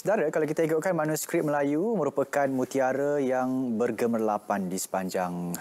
Saudara, kalau kita ikutkan manuskrip Melayu merupakan mutiara yang bergemerlapan di sepanjang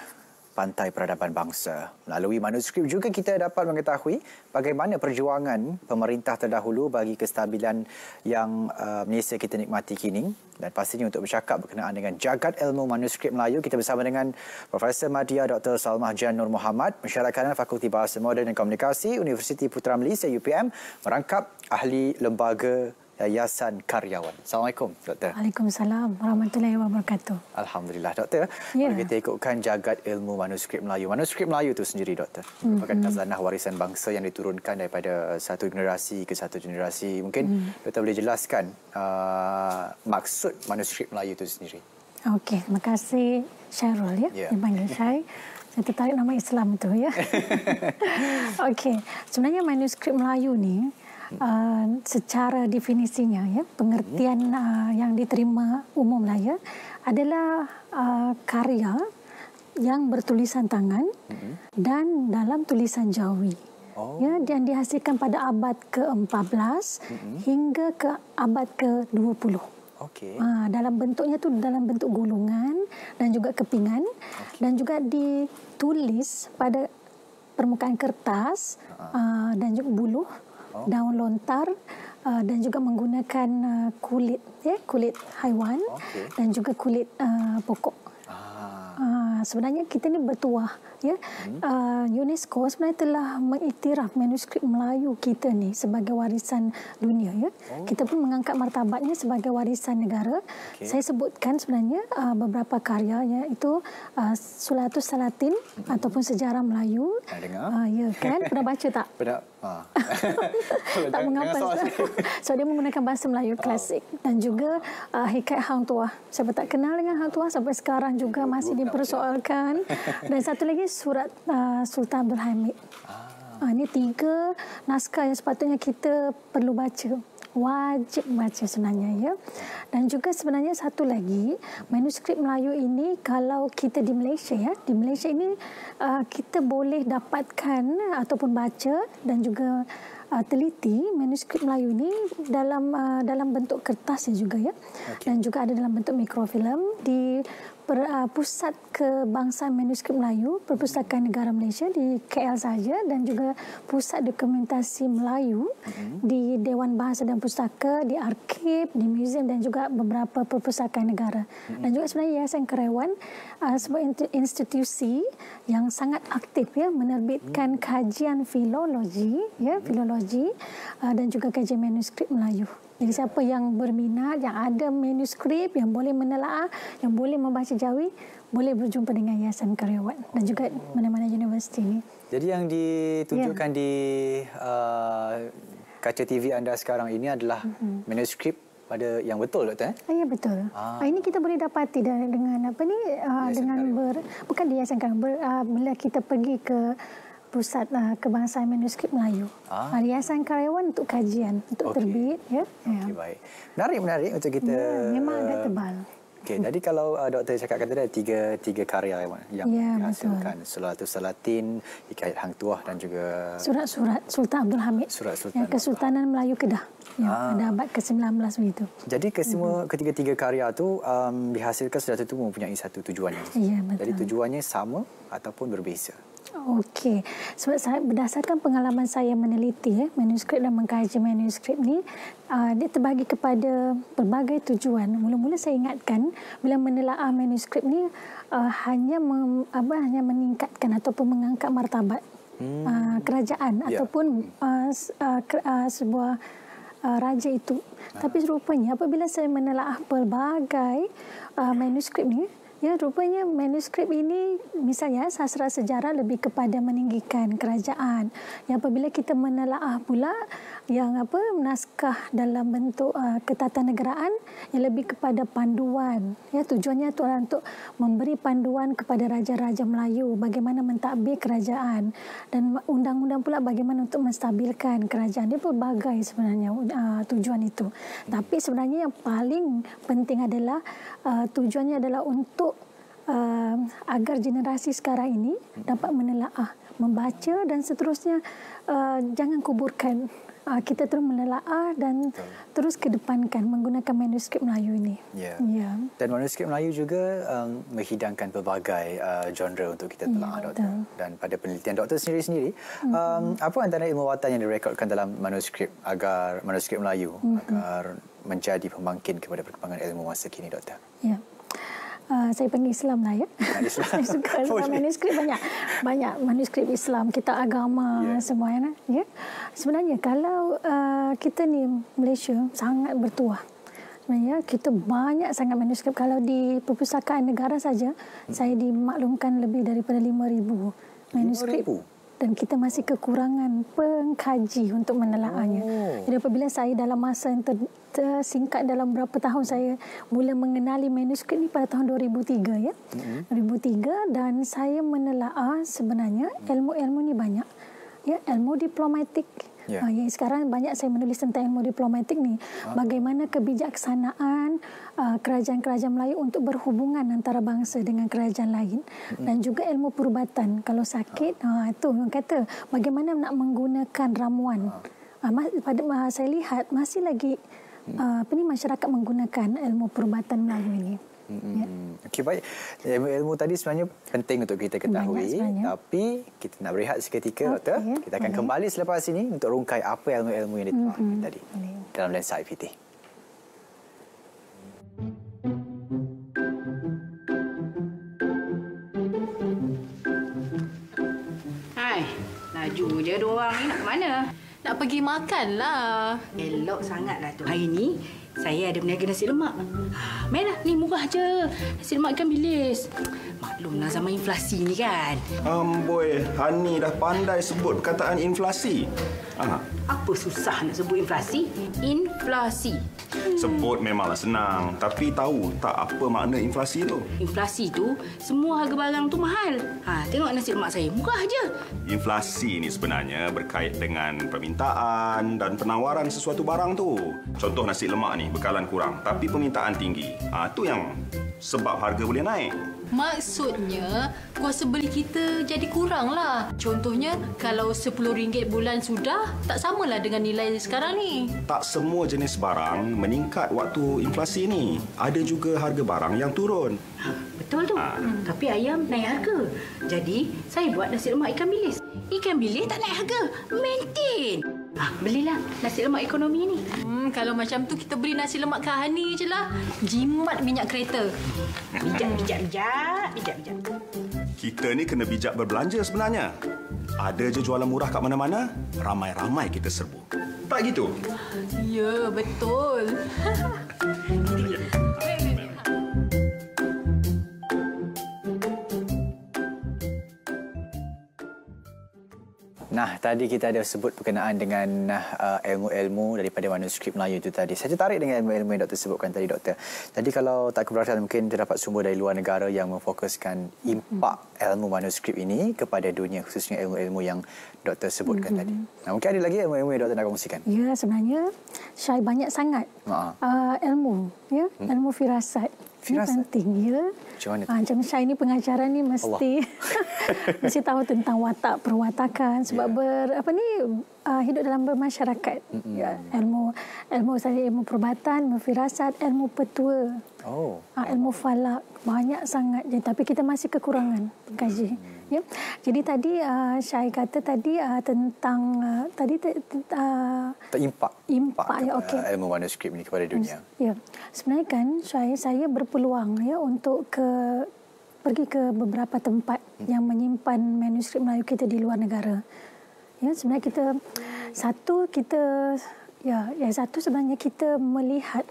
pantai peradaban bangsa. Melalui manuskrip juga kita dapat mengetahui bagaimana perjuangan pemerintah terdahulu bagi kestabilan yang Malaysia kita nikmati kini. Dan pastinya untuk bercakap berkenaan dengan jagat ilmu manuskrip Melayu, kita bersama dengan Profesor Madya Dr. Salmah Jan Nur Muhammad, Pensyarah Fakulti Bahasa Moden dan Komunikasi, Universiti Putra Malaysia UPM, merangkap ahli lembaga Yayasan Karyawan. Assalamualaikum, Doktor. Waalaikumsalam warahmatullahi wabarakatuh. Alhamdulillah, Doktor. Kalau kita ikutkan jagat ilmu manuskrip Melayu. Manuskrip Melayu itu sendiri, Doktor, merupakan khazanah warisan bangsa yang diturunkan daripada satu generasi ke satu generasi. Mungkin Doktor boleh jelaskan maksud manuskrip Melayu itu sendiri. Okey, terima kasih Syairul ya. Dipanggil Syai. Saya tertarik nama Islam itu ya. Okey, sebenarnya manuskrip Melayu ni secara definisinya ya, pengertian yang diterima umum lah ya, adalah karya yang bertulisan tangan dan dalam tulisan Jawi. Ya, dan dihasilkan pada abad ke-14 hingga ke abad ke-20. Okey. Dalam bentuknya tu dalam bentuk gulungan dan juga kepingan, dan juga ditulis pada permukaan kertas dan juga buluh, daun lontar, dan juga menggunakan kulit haiwan dan juga kulit pokok. Sebenarnya kita ni bertuah ya. UNESCO sebenarnya telah mengiktiraf manuskrip Melayu kita ni sebagai warisan dunia ya. Kita pun mengangkat martabatnya sebagai warisan negara. Saya sebutkan sebenarnya beberapa karya, iaitu Sulatus Salatin ataupun Sejarah Melayu. Ya kan, pernah baca tak? Pernah. Tak mengapa. So dia menggunakan bahasa Melayu klasik, dan juga Hikayat Hang Tuah. Siapa tak kenal dengan Hang Tuah, sampai sekarang juga masih dipersoalkan. Dan satu lagi surat Sultan Abdul Hamid. Ini 3 naskah yang sepatutnya kita perlu baca. Wajib baca sebenarnya ya. Dan juga sebenarnya satu lagi, manuskrip Melayu ini kalau kita di Malaysia ya, di Malaysia ini kita boleh dapatkan ataupun baca dan juga teliti manuskrip Melayu ini dalam bentuk kertas juga ya. Dan juga ada dalam bentuk mikrofilm di Pusat Kebangsaan Manuskrip Melayu, Perpustakaan Negara Malaysia di KL saja, dan juga Pusat Dokumentasi Melayu di Dewan Bahasa dan Pustaka, di Arkib, di muzium dan juga beberapa perpustakaan negara. Dan juga sebenarnya Yayasan Karyawan sebuah institusi yang sangat aktif ya, menerbitkan kajian filologi ya, dan juga kajian manuskrip Melayu. Jadi siapa yang berminat, yang ada manuskrip, yang boleh menelaah, yang boleh membaca Jawi, boleh berjumpa dengan Yayasan Karyawan dan juga mana-mana universiti ini. Jadi yang ditunjukkan di kaca TV anda sekarang ini adalah manuskrip pada yang betul, Doktor? Ya, betul. Ini kita boleh dapati dengan apa ni? Bukan di Yayasan Karyawan. Bila kita pergi ke Pusat Kebangsaan Manuskrip Melayu. Yayasan Karyawan untuk kajian, untuk terbit. Ya. Okey, baik. Menarik untuk kita. Ya, memang agak tebal. Okey, jadi kalau Doktor cakapkan tadi ada tiga karya yang dihasilkan. Sulatus Salatin, Hikayat Hang Tuah dan juga Surat Sultan Abdul Hamid. Yang Kesultanan Melayu Kedah. Ya, pada abad ke-19 begitu. Jadi ketiga-tiga karya tu dihasilkan sudah tentu mempunyai satu tujuan. Ya, betul. Jadi tujuannya sama ataupun berbeza. Okey, sebab berdasarkan pengalaman saya meneliti manuskrip dan mengkaji manuskrip ni, dia terbagi kepada pelbagai tujuan. Mula-mula saya ingatkan bila menelaah manuskrip ni hanya meningkatkan ataupun mengangkat martabat kerajaan ataupun sebuah raja itu. Tapi rupanya apabila saya menelaah pelbagai manuskrip ni, ya, rupanya manuskrip ini, misalnya sastra sejarah lebih kepada meninggikan kerajaan. Yang apabila kita menelaah pula yang naskah dalam bentuk ketatanegaraan, yang lebih kepada panduan. Ya, tujuannya itu adalah untuk memberi panduan kepada raja-raja Melayu bagaimana mentadbir kerajaan, dan undang-undang pula bagaimana untuk menstabilkan kerajaan. Dia pelbagai sebenarnya tujuan itu. Tapi sebenarnya yang paling penting adalah tujuannya adalah untuk agar generasi sekarang ini dapat menelaah, membaca dan seterusnya. Jangan kuburkan. Kita terus menelaah dan terus kedepankan menggunakan manuskrip Melayu ini. Ya. Dan manuskrip Melayu juga menghidangkan pelbagai genre untuk kita telah, Doktor. Dan pada penelitian Doktor sendiri-sendiri, apa antara ilmuwatan yang direkodkan dalam manuskrip Melayu agar menjadi pembangkit kepada perkembangan ilmu masa kini, Doktor? Ya. Saya panggil Islam lah ya. Saya suka manuskrip banyak manuskrip Islam, kitab agama semua ya. Sebenarnya kalau kita ni Malaysia sangat bertuah. Sebenarnya kita banyak sangat manuskrip. Kalau di Perpustakaan Negara saja saya dimaklumkan lebih daripada 5,000 manuskrip. 5,000? Dan kita masih kekurangan pengkaji untuk menelaahnya. Jadi apabila saya dalam masa yang tersingkat dalam berapa tahun saya mula mengenali manuskrip ini pada tahun 2003 ya. 2003 dan saya menelaah sebenarnya ilmu-ilmu ni banyak. Ya, ilmu diplomatik. Sekarang banyak saya menulis tentang ilmu diplomatik ni. Bagaimana kebijaksanaan kerajaan-kerajaan Melayu untuk berhubungan antara bangsa dengan kerajaan lain. Dan juga ilmu perubatan. Kalau sakit, itu orang kata bagaimana nak menggunakan ramuan. Pada saya lihat masih lagi masyarakat menggunakan ilmu perubatan Melayu ini. Okey, baik. Ilmu tadi sebenarnya penting untuk kita ketahui, tapi kita nak berehat seketika, Doktor. Kita akan kembali selepas ini untuk rungkai apa ilmu-ilmu yang dituangkan tadi dalam Lensa IPT. Hai, laju je dua orang ni nak ke mana? Nak pergi makan lah. Elok sangatlah tu. Hari ni saya ada berniaga nasi lemak. Mainlah, ni murah je. Nasi lemak ikan bilis. Maklumlah zaman inflasi ni kan. Amboi, Hani dah pandai sebut perkataan inflasi. Apa susah nak sebut inflasi? Inflasi. Sebut memanglah senang, tapi tahu tak apa makna inflasi tu? Inflasi tu, semua harga barang tu mahal. Tengok nasi lemak saya, murah je. Inflasi ni sebenarnya berkait dengan permintaan dan penawaran sesuatu barang tu. Contoh nasi lemak ni bekalan kurang, tapi permintaan tinggi. Tu yang sebab harga boleh naik. Maksudnya, kuasa beli kita jadi kurang lah. Contohnya, kalau RM10 bulan sudah, tak samalah dengan nilai sekarang ni. Tak semua jenis barang meningkat waktu inflasi ni. Ada juga harga barang yang turun. Betul tu. Tapi ayam naik harga. Jadi, saya buat nasi lemak ikan bilis. Ikan bilis tak naik harga. Maintain. Belilah nasi lemak ekonomi ni. Kalau macam tu, kita beli nasi lemak Kahani je lah. Jimat minyak kereta. Bijak. Kita ni kena bijak berbelanja sebenarnya. Ada je jualan murah kat mana-mana, ramai-ramai kita serbu. Tak gitu? Ya, betul. Nah, tadi kita ada sebut berkenaan dengan ilmu-ilmu daripada manuskrip Melayu itu tadi. Saya tertarik dengan ilmu-ilmu yang Doktor sebutkan tadi, Doktor. Jadi kalau tak keberatan, mungkin terdapat sumber dari luar negara yang memfokuskan impak ilmu manuskrip ini kepada dunia, khususnya ilmu-ilmu yang Doktor sebutkan tadi. Nah, mungkin ada lagi ilmu-ilmu yang Doktor nak kongsikan? Ya, sebenarnya Syai banyak sangat ilmu, ya, ilmu firasat. Ini penting, ya. Macam mana? Macam Syai ni pengajaran ni mesti mesti tahu tentang watak perwatakan sebab hidup dalam bermasyarakat. Ya, ilmu perubatan, ilmu firasat, ilmu petua. Ilmu falak banyak sangat je, tapi kita masih kekurangan pengkaji. Ya. Jadi tadi Syai kata tadi tentang impak ya, okey. Ilmu manuskrip ini kepada dunia. Ya. Sebenarnya kan saya berpeluang ya untuk pergi ke beberapa tempat yang menyimpan manuskrip Melayu kita di luar negara. Ya, sebenarnya satu sebenarnya kita melihat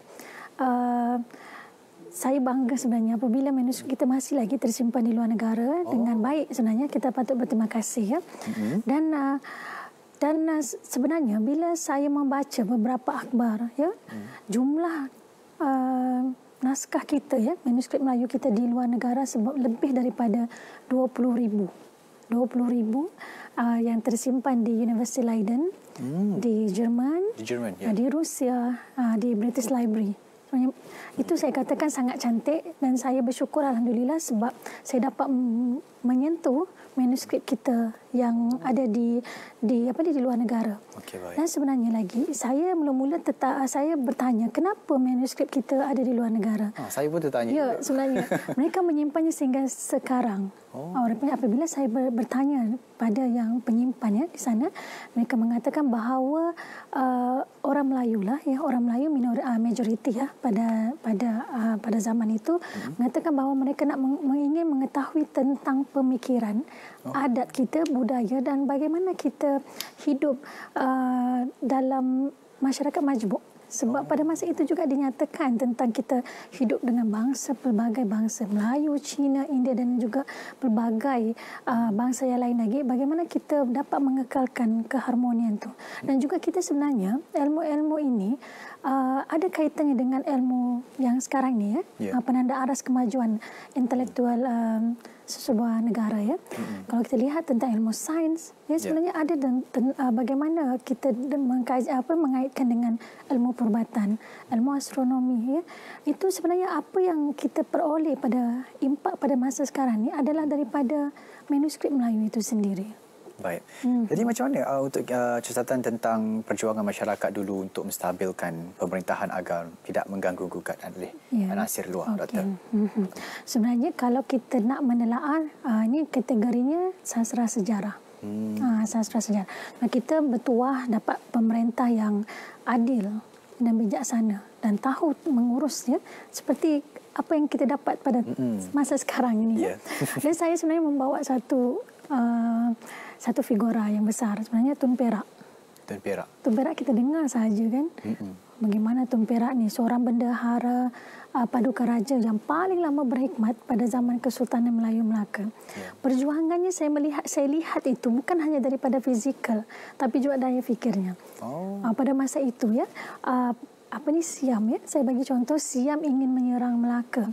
saya bangga sebenarnya apabila manuskrip kita masih lagi tersimpan di luar negara dengan baik. Sebenarnya kita patut berterima kasih, ya. Dan sebenarnya bila saya membaca beberapa akhbar, ya, jumlah naskah kita, ya, manuskrip Melayu kita di luar negara sebab lebih daripada 20,000 yang tersimpan di University Leiden, di Jerman, ya. di Rusia, di British Library. Itu saya katakan sangat cantik dan saya bersyukur alhamdulillah sebab saya dapat menyentuh manuskrip kita yang ada di luar negara. Okey, baik. Dan sebenarnya lagi saya mula-mula saya bertanya kenapa manuskrip kita ada di luar negara. Saya pun tertanya. Ya, sebenarnya mereka menyimpannya sehingga sekarang. Apabila saya bertanya pada yang penyimpan di sana, mereka mengatakan bahawa orang Melayu lah, orang Melayu majoriti pada zaman itu mengatakan bahawa mereka ingin mengetahui tentang pemikiran, adat kita, budaya dan bagaimana kita hidup dalam masyarakat majmuk. Sebab pada masa itu juga dinyatakan tentang kita hidup dengan pelbagai bangsa Melayu, Cina, India dan juga pelbagai bangsa yang lain lagi. Bagaimana kita dapat mengekalkan keharmonian itu. Dan juga kita sebenarnya ilmu-ilmu ini ada kaitannya dengan ilmu yang sekarang ni penanda aras kemajuan intelektual sebuah negara Kalau kita lihat tentang ilmu sains sebenarnya ada bagaimana kita mengaitkan dengan ilmu perubatan, ilmu astronomi itu sebenarnya apa yang kita peroleh pada impak pada masa sekarang ni adalah daripada manuskrip Melayu itu sendiri. Baik. Jadi macam mana untuk catatan tentang perjuangan masyarakat dulu untuk menstabilkan pemerintahan agar tidak mengganggu gugat oleh anasir luar, Doktor? Sebenarnya kalau kita nak menelaah, ini kategorinya sastra sejarah. Sastra sejarah. Kita bertuah dapat pemerintah yang adil dan bijaksana dan tahu mengurusnya seperti apa yang kita dapat pada masa sekarang ini. Dan saya sebenarnya membawa satu figura yang besar, sebenarnya Tun Perak. Tun Perak kita dengar sahaja kan. Bagaimana Tun Perak ni seorang bendahara paduka raja yang paling lama berhikmat pada zaman Kesultanan Melayu Melaka. Perjuangannya saya lihat itu bukan hanya daripada fizikal tapi juga daya fikirnya. Pada masa itu Siam saya bagi contoh, Siam ingin menyerang Melaka.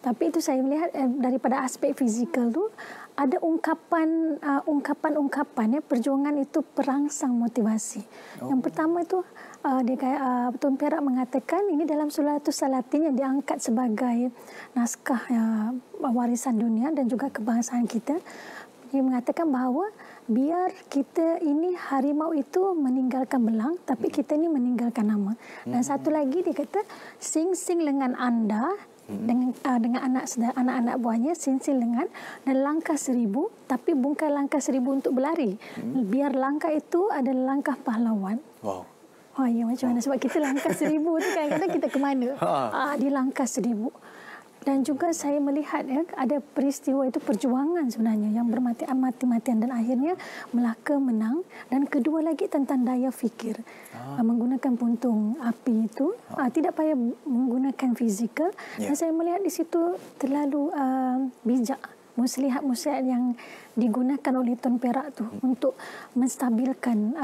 Tapi itu saya melihat daripada aspek fizikal tu ada ungkapan perjuangan itu perangsang motivasi. Yang pertama itu Tun Perak mengatakan ini dalam Sulatus Salatin yang diangkat sebagai naskah warisan dunia dan juga kebangsaan kita. Dia mengatakan bahawa biar kita ini harimau itu meninggalkan belang tapi kita ini meninggalkan nama. Dan satu lagi dia kata sing-sing lengan anda dengan anak-anak buahnya sing-sing lengan dan langkah 1000 tapi bukan langkah 1000 untuk berlari. Biar langkah itu adalah langkah pahlawan. Ya macam mana sebab kita langkah 1000 tu kadang-kadang kita ke mana? Dia langkah 1000. Dan juga saya melihat ada peristiwa itu perjuangan sebenarnya yang bermati-matian dan akhirnya Melaka menang. Dan kedua lagi tentang daya fikir. Menggunakan puntung api itu tidak payah menggunakan fizikal. Dan saya melihat di situ terlalu bijak muslihat-muslihat yang digunakan oleh Tun Perak tu untuk menstabilkan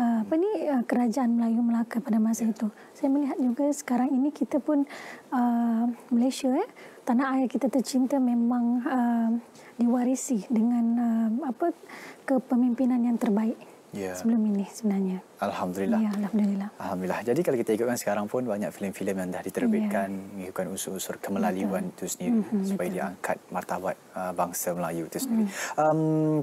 kerajaan Melayu Melaka pada masa itu. Saya melihat juga sekarang ini kita pun Malaysia tanah air kita tercinta memang diwarisi dengan kepemimpinan yang terbaik sebelum ini sebenarnya. Alhamdulillah. Ya, alhamdulillah. Alhamdulillah. Jadi kalau kita ikutkan sekarang pun banyak filem-filem yang dah diterbitkan mengikutkan unsur-unsur kemelaluan itu sendiri supaya diangkat martabat bangsa Melayu itu sendiri.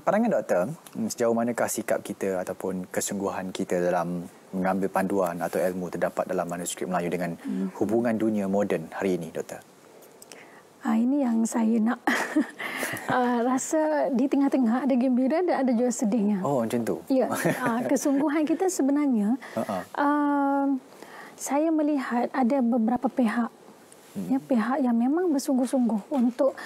Pandangan Doktor, sejauh manakah sikap kita ataupun kesungguhan kita dalam mengambil panduan atau ilmu terdapat dalam manuskrip Melayu dengan hubungan dunia moden hari ini, Doktor? Ini yang saya nak rasa di tengah-tengah ada gembira dan ada juga sedihnya. Macam tu? Ya, kesungguhan kita sebenarnya saya melihat ada beberapa pihak pihak yang memang bersungguh-sungguh untuk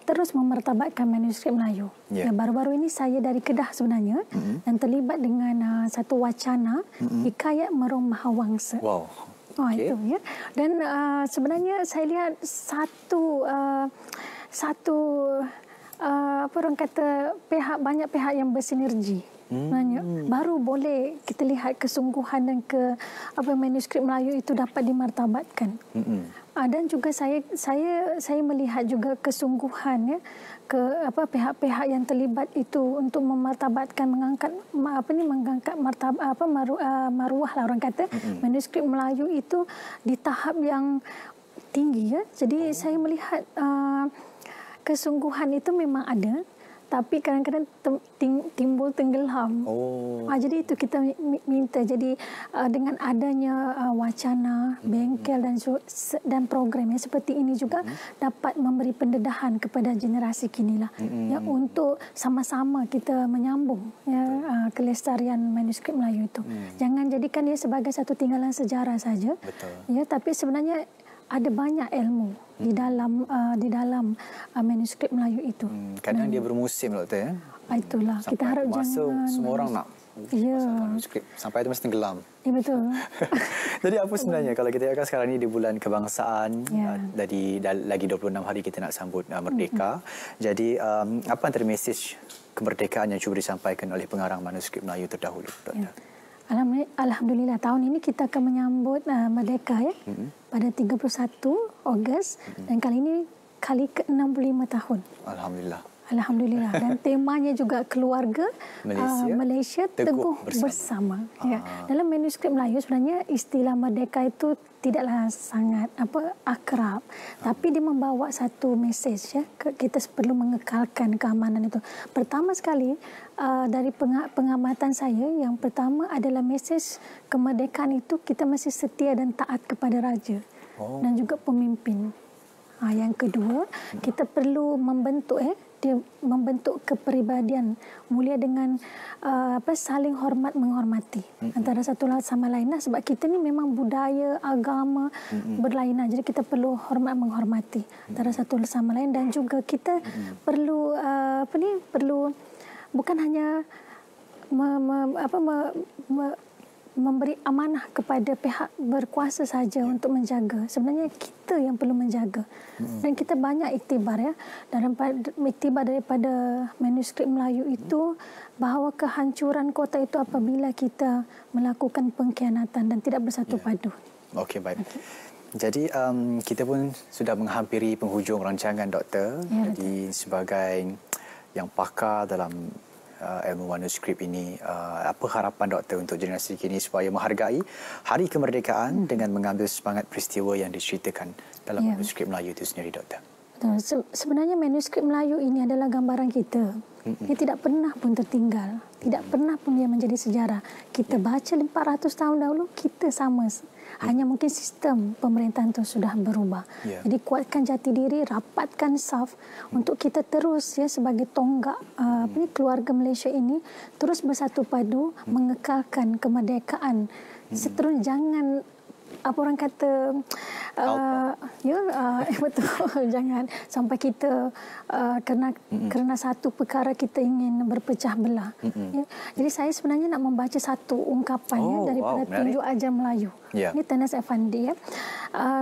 terus memartabatkan manuskrip Melayu. Baru-baru ini saya dari Kedah sebenarnya dan terlibat dengan satu wacana hikayat Merung Mahawangsa. Itu dan sebenarnya saya lihat orang kata banyak pihak yang bersinergi. Baru boleh kita lihat kesungguhan dan manuskrip Melayu itu dapat dimartabatkan. Dan juga saya melihat juga kesungguhan pihak-pihak yang terlibat itu untuk memartabatkan mengangkat maruah lah orang kata manuskrip Melayu itu di tahap yang tinggi ya. Jadi saya melihat kesungguhan itu memang ada, tapi kadang-kadang timbul tenggelam. Jadi itu kita minta. Jadi dengan adanya wacana, bengkel dan program yang seperti ini juga dapat memberi pendedahan kepada generasi kini lah. Ya, untuk sama-sama kita menyambung ya, kelestarian manuskrip Melayu itu. Jangan jadikan dia sebagai satu tinggalan sejarah saja. Ya, tapi sebenarnya ada banyak ilmu di dalam manuskrip Melayu itu. Kadang dia bermusim, Doktor ya. Itulah. Sampai kita harap jangan semua orang nak manuskrip sampai itu mesti tenggelam. Ya, betul. Jadi apa sebenarnya kalau kita lihat sekarang ni di bulan kebangsaan, lagi 26 hari kita nak sambut merdeka. Jadi apa antara mesej kemerdekaan yang cuba disampaikan oleh pengarang manuskrip Melayu terdahulu, Doktor? Alhamdulillah tahun ini kita akan menyambut merdeka ya pada 31 Ogos dan kali ini kali ke-65 tahun. Alhamdulillah. Dan temanya juga keluarga Malaysia teguh bersama. Ya. Dalam manuskrip Melayu sebenarnya istilah merdeka itu tidaklah sangat akrab, tapi dia membawa satu mesej ya. Kita perlu mengekalkan keamanan itu. Pertama sekali dari pengamatan saya, yang pertama adalah mesej kemerdekaan itu kita mesti setia dan taat kepada raja dan juga pemimpin. Yang kedua, kita perlu membentuk kepribadian mulia dengan saling hormat menghormati antara satu sama lain. Sebab kita ni memang budaya, agama berlainan. Jadi kita perlu hormat menghormati antara satu sama lain, dan juga kita perlu perlu bukan hanya memberi amanah kepada pihak berkuasa saja untuk menjaga. Sebenarnya kita yang perlu menjaga. Dan kita banyak iktibar ya. Iktibar daripada manuskrip Melayu itu bahawa kehancuran kota itu apabila kita melakukan pengkhianatan dan tidak bersatu padu. Okey, baik. Jadi kita pun sudah menghampiri penghujung rancangan, Doktor. Jadi sebagai yang pakar dalam ilmu manuskrip ini, apa harapan Doktor untuk generasi kini supaya menghargai Hari Kemerdekaan dengan mengambil semangat peristiwa yang diceritakan dalam manuskrip Melayu itu sendiri, Doktor? Sebenarnya manuskrip Melayu ini adalah gambaran kita. Dia tidak pernah pun tertinggal, tidak pernah pun dia menjadi sejarah. Kita baca 400 tahun dahulu, kita sama. Hanya mungkin sistem pemerintahan itu sudah berubah. Jadi kuatkan jati diri, rapatkan saf untuk kita terus ya sebagai tonggak keluarga Malaysia ini terus bersatu padu mengekalkan kemerdekaan. Seterusnya jangan orang kata betul, jangan sampai kita kerana satu perkara kita ingin berpecah belah. Jadi saya sebenarnya nak membaca satu ungkapan daripada Tunjuk Ajar Melayu. Ini Tanas Effendi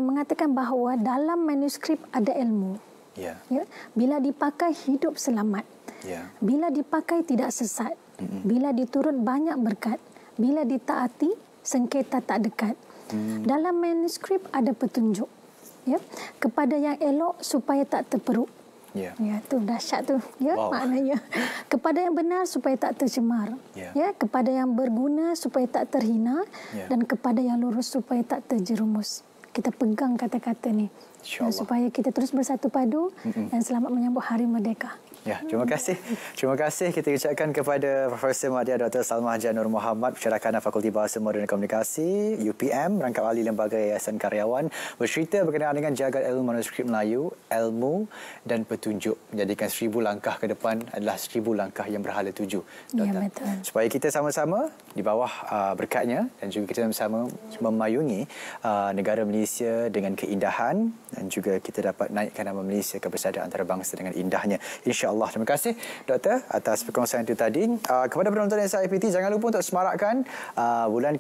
mengatakan bahawa dalam manuskrip ada ilmu. Bila dipakai hidup selamat. Bila dipakai tidak sesat. Bila diturut banyak berkat. Bila ditaati sengketa tak dekat. Dalam manuskrip ada petunjuk kepada yang elok supaya tak terperuk. Tu dahsyat tu maknanya. Kepada yang benar supaya tak tercemar. Kepada yang berguna supaya tak terhina dan kepada yang lurus supaya tak terjerumus. Kita pegang kata-kata ni supaya kita terus bersatu padu dan selamat menyambut Hari Merdeka. Terima kasih. Terima kasih kita ucapkan kepada Profesor Madya Dr. Salmah Hajar Nur Mohamad, Pencerakana Fakulti Bahasa Moden dan Komunikasi, UPM, rangkap ahli Lembaga Yayasan Karyawan, bercerita berkenaan dengan jagat ilmu manuskrip Melayu, ilmu dan petunjuk. Menjadikan 1000 langkah ke depan adalah 1000 langkah yang berhala tuju. Betul. Supaya kita sama-sama di bawah berkatnya dan juga kita sama-sama memayungi negara Malaysia dengan keindahan dan juga kita dapat naikkan nama Malaysia ke persaudaraan antarabangsa dengan indahnya. InsyaAllah. Terima kasih Doktor atas perkongsian itu tadi. Kepada penonton SIPT, jangan lupa untuk semarakkan bulan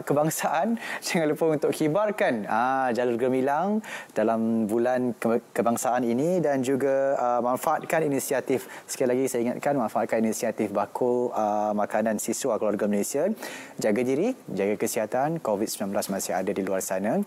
kebangsaan. Jangan lupa untuk kibarkan jalur gemilang dalam bulan kebangsaan ini dan juga manfaatkan inisiatif. Sekali lagi saya ingatkan, manfaatkan inisiatif bakul makanan siswa keluarga Malaysia. Jaga diri, jaga kesihatan. COVID-19 masih ada di luar sana.